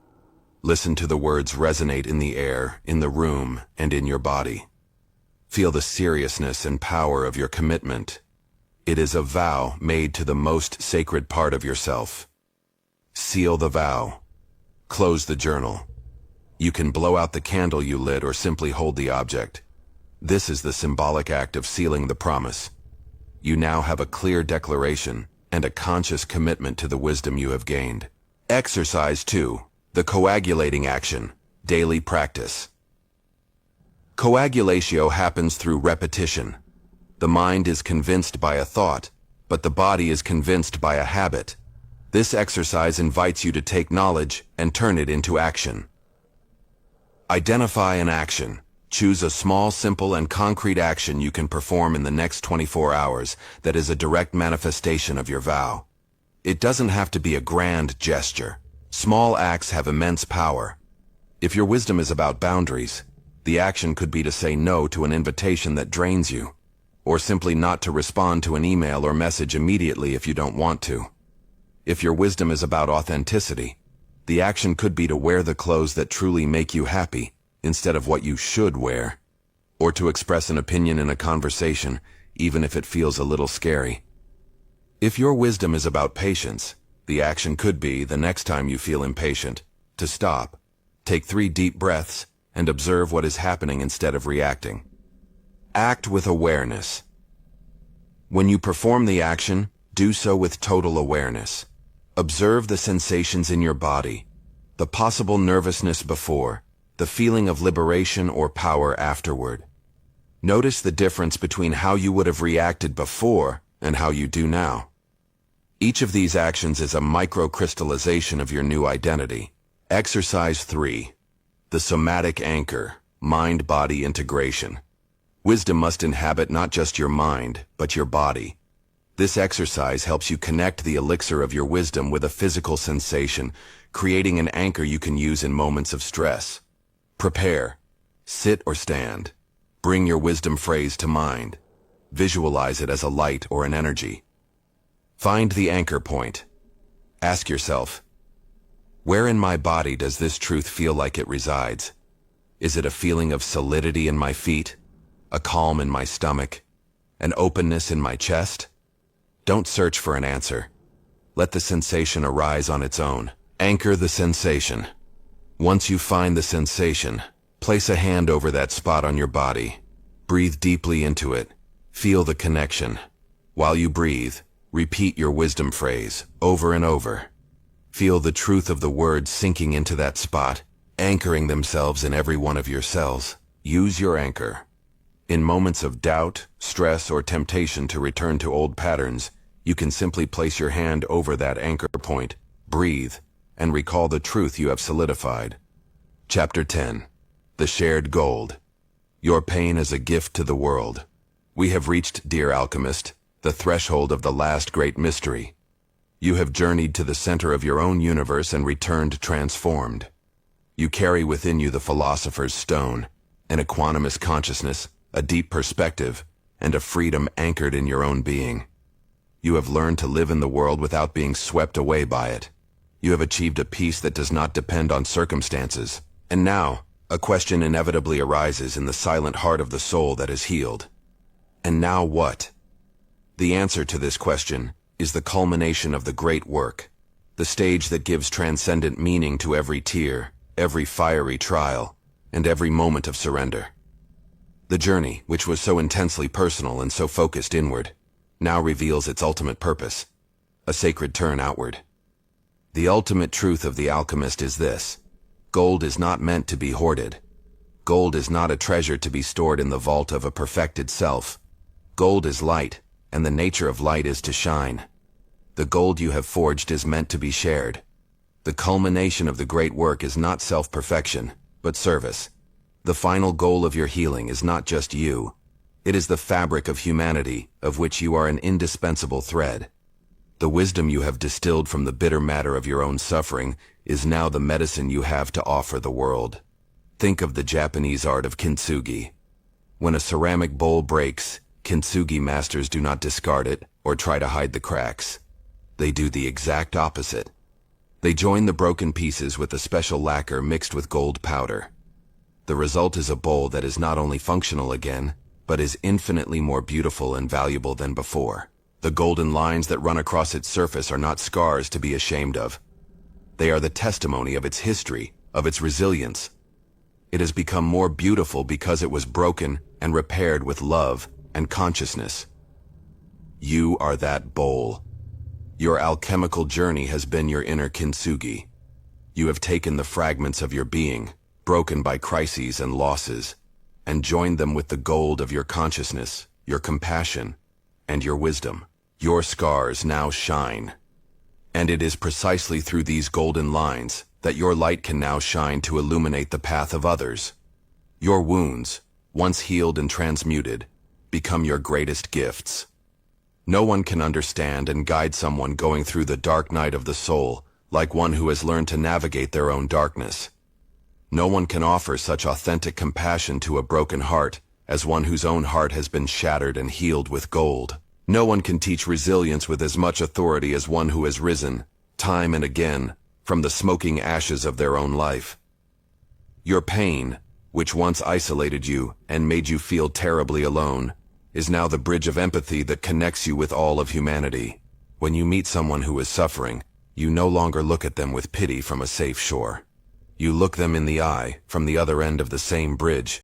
S1: Listen to the words resonate in the air, in the room, and in your body. Feel the seriousness and power of your commitment. It is a vow made to the most sacred part of yourself. Seal the vow. Close the journal. You can blow out the candle you lit or simply hold the object. This is the symbolic act of sealing the promise. You now have a clear declaration and a conscious commitment to the wisdom you have gained. Exercise 2. The coagulating action. Daily practice. Coagulatio happens through repetition. The mind is convinced by a thought, but the body is convinced by a habit. This exercise invites you to take knowledge and turn it into action. Identify an action. Choose a small, simple, and concrete action you can perform in the next 24 hours that is a direct manifestation of your vow. It doesn't have to be a grand gesture. Small acts have immense power. If your wisdom is about boundaries, the action could be to say no to an invitation that drains you, or simply not to respond to an email or message immediately if you don't want to. If your wisdom is about authenticity, the action could be to wear the clothes that truly make you happy instead of what you should wear, or to express an opinion in a conversation even if it feels a little scary. If your wisdom is about patience, the action could be, the next time you feel impatient, to stop, take 3 deep breaths, and observe what is happening instead of reacting. Act with awareness. When you perform the action, do so with total awareness. Observe the sensations in your body, the possible nervousness before, the feeling of liberation or power afterward. Notice the difference between how you would have reacted before and how you do now. Each of these actions is a microcrystallization of your new identity. Exercise 3. The somatic anchor, mind-body integration. Wisdom must inhabit not just your mind, but your body. This exercise helps you connect the elixir of your wisdom with a physical sensation, creating an anchor you can use in moments of stress. Prepare. Sit or stand. Bring your wisdom phrase to mind. Visualize it as a light or an energy. Find the anchor point. Ask yourself, where in my body does this truth feel like it resides? Is it a feeling of solidity in my feet, a calm in my stomach, an openness in my chest? Don't search for an answer. Let the sensation arise on its own. Anchor the sensation. Once you find the sensation, place a hand over that spot on your body. Breathe deeply into it. Feel the connection. While you breathe, repeat your wisdom phrase over and over. Feel the truth of the words sinking into that spot, anchoring themselves in every one of your cells. Use your anchor. In moments of doubt, stress, or temptation to return to old patterns, you can simply place your hand over that anchor point, breathe, and recall the truth you have solidified. Chapter 10. The Shared Gold. Your pain is a gift to the world. We have reached, dear alchemist, the threshold of the last great mystery. You have journeyed to the center of your own universe and returned transformed. You carry within you the philosopher's stone, an equanimous consciousness, a deep perspective, and a freedom anchored in your own being. You have learned to live in the world without being swept away by it. You have achieved a peace that does not depend on circumstances. And now, a question inevitably arises in the silent heart of the soul that is healed. And now what? The answer to this question is the culmination of the great work, the stage that gives transcendent meaning to every tear, every fiery trial, and every moment of surrender. The journey, which was so intensely personal and so focused inward, now reveals its ultimate purpose, a sacred turn outward. The ultimate truth of the alchemist is this: gold is not meant to be hoarded. Gold is not a treasure to be stored in the vault of a perfected self. Gold is light, and the nature of light is to shine. The gold you have forged is meant to be shared. The culmination of the great work is not self-perfection, but service. The final goal of your healing is not just you. It is the fabric of humanity, of which you are an indispensable thread. The wisdom you have distilled from the bitter matter of your own suffering is now the medicine you have to offer the world. Think of the Japanese art of kintsugi. When a ceramic bowl breaks, kintsugi masters do not discard it or try to hide the cracks. They do the exact opposite. They join the broken pieces with a special lacquer mixed with gold powder. The result is a bowl that is not only functional again, but is infinitely more beautiful and valuable than before. The golden lines that run across its surface are not scars to be ashamed of. They are the testimony of its history, of its resilience. It has become more beautiful because it was broken and repaired with love and consciousness. You are that bowl. Your alchemical journey has been your inner kintsugi. You have taken the fragments of your being, broken by crises and losses, and joined them with the gold of your consciousness, your compassion, and your wisdom. Your scars now shine. And it is precisely through these golden lines that your light can now shine to illuminate the path of others. Your wounds, once healed and transmuted, become your greatest gifts. No one can understand and guide someone going through the dark night of the soul like one who has learned to navigate their own darkness. No one can offer such authentic compassion to a broken heart as one whose own heart has been shattered and healed with gold. No one can teach resilience with as much authority as one who has risen, time and again, from the smoking ashes of their own life. Your pain, which once isolated you and made you feel terribly alone, is now the bridge of empathy that connects you with all of humanity. When you meet someone who is suffering, you no longer look at them with pity from a safe shore. You look them in the eye from the other end of the same bridge,